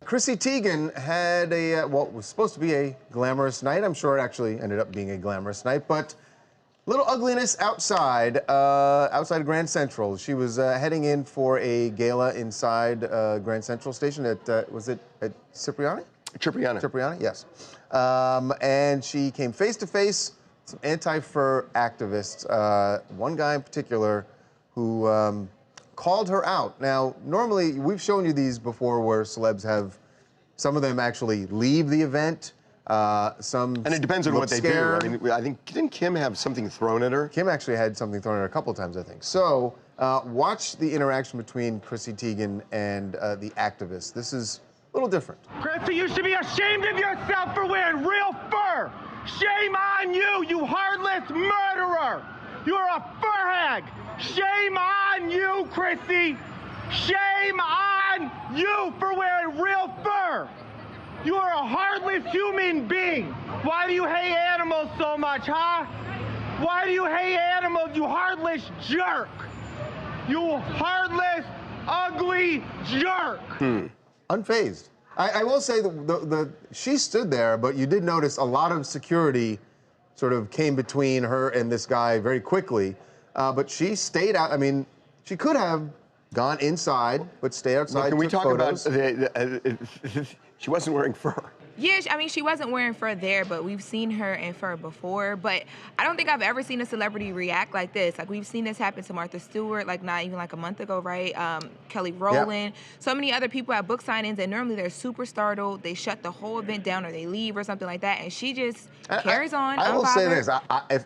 Chrissy Teigen had a, what was supposed to be a glamorous night. I'm sure it actually ended up being a glamorous night, but little ugliness outside, outside Grand Central. She was heading in for a gala inside Grand Central Station at, was it at Cipriani? Cipriani. Cipriani, yes. And she came face to face with some anti-fur activists. One guy in particular who called her out. Now, normally, we've shown you these before where celebs have, some of them actually leave the event. Some and it depends on what they scared. do. I mean, I think, didn't Kim have something thrown at her? Kim actually had something thrown at her a couple times, I think. So, watch the interaction between Chrissy Teigen and the activists. This is a little different. Chrissy, you should be ashamed of yourself for wearing real fur. Shame on you, you heartless murderer. You're a fur hag. Shame on you, Chrissy. Shame on you for wearing real fur. You are a heartless human being. Why do you hate animals so much, huh? Why do you hate animals, you heartless jerk? You heartless, ugly jerk. Unfazed. I will say she stood there, but you did notice a lot of security sort of came between her and this guy very quickly. But she stayed out. I mean, she could have gone inside, but stayed outside. Well, can we talk photos. about she wasn't wearing fur? Yeah, I mean, she wasn't wearing fur there, but we've seen her in fur before. But I don't think I've ever seen a celebrity react like this. Like, we've seen this happen to Martha Stewart, like, not even like a month ago, right? Kelly Rowland. Yep. So many other people at book signings, and normally they're super startled. They shut the whole event down or they leave or something like that. And she just carries on. I will say this.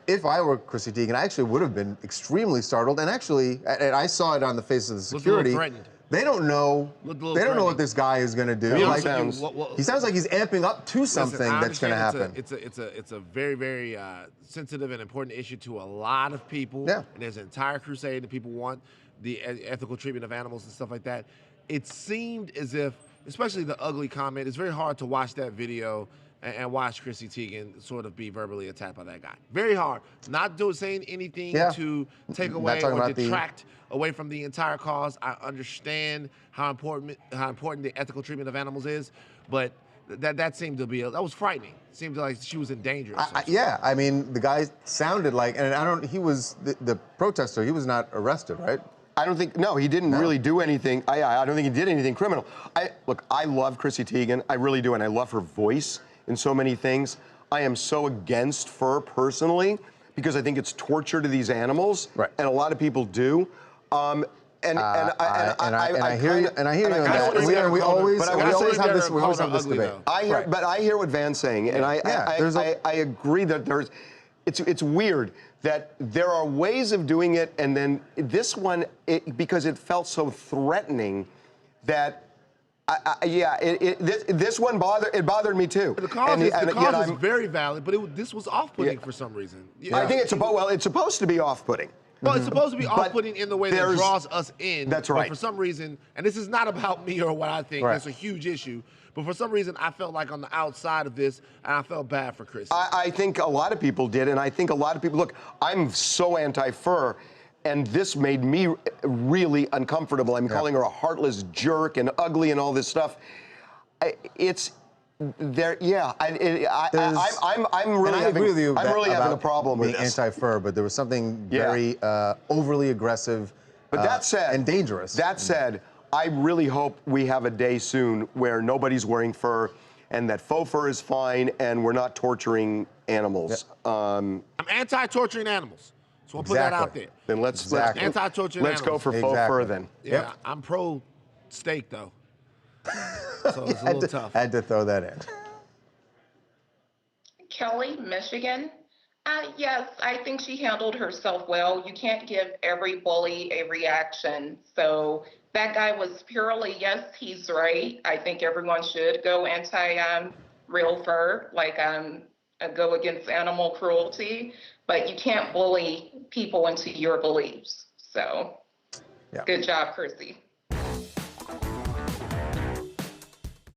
If I were Chrissy Teigen, I actually would have been extremely startled. And actually, and I saw it on the face of the security. They don't know. They don't know what this guy is going to do. Like, he sounds like he's amping up to something that's going to happen. It's a very, very sensitive and important issue to a lot of people. Yeah. And there's an entire crusade that people want the ethical treatment of animals and stuff like that. It seemed as if, especially the ugly comment, it's very hard to watch that video and watch Chrissy Teigen sort of be verbally attacked by that guy. Very hard. Not saying anything to take away or detract away from the entire cause. I understand how important the ethical treatment of animals is, but that seemed to be that was frightening. It seemed like she was in danger. Yeah, I mean, the guy sounded like, and he was the protester. He was not arrested, right? I don't think, no, he didn't really do anything. I don't think he did anything criminal. Look, I love Chrissy Teigen, I really do, and I love her voice in so many things. I am so against fur personally because I think it's torture to these animals, and a lot of people do. I hear you on that. We always have this debate. But I hear what Van's saying, and I agree that it's weird that there are ways of doing it, and then this one, because it felt so threatening, that this one bothered me too. The cause is very valid, but this was off-putting for some reason. I think it's supposed to be off-putting. Well, it's supposed to be off-putting in the way that draws us in. That's right. But for some reason, and this is not about me or what I think, it's a huge issue, but for some reason I felt like on the outside of this, and I felt bad for Chris. I think a lot of people did, and I think a lot of people, look, I'm so anti-fur, and this made me really uncomfortable. I'm calling her a heartless jerk and ugly and all this stuff. I'm really having a problem with this. Anti-fur, but there was something very overly aggressive and dangerous. That said, I really hope we have a day soon where nobody's wearing fur and that faux fur is fine and we're not torturing animals. I'm anti-torturing animals. So we'll put that out there. Then let's anti-torturing let's go for faux fur then. Yeah, I'm pro-steak though. So it's a little tough. Had to throw that in. Kelly, Michigan. Yes, I think she handled herself well. You can't give every bully a reaction. So that guy was purely, yes, he's right. I think everyone should go anti-real fur, like go against animal cruelty. But you can't bully people into your beliefs. So good job, Chrissy.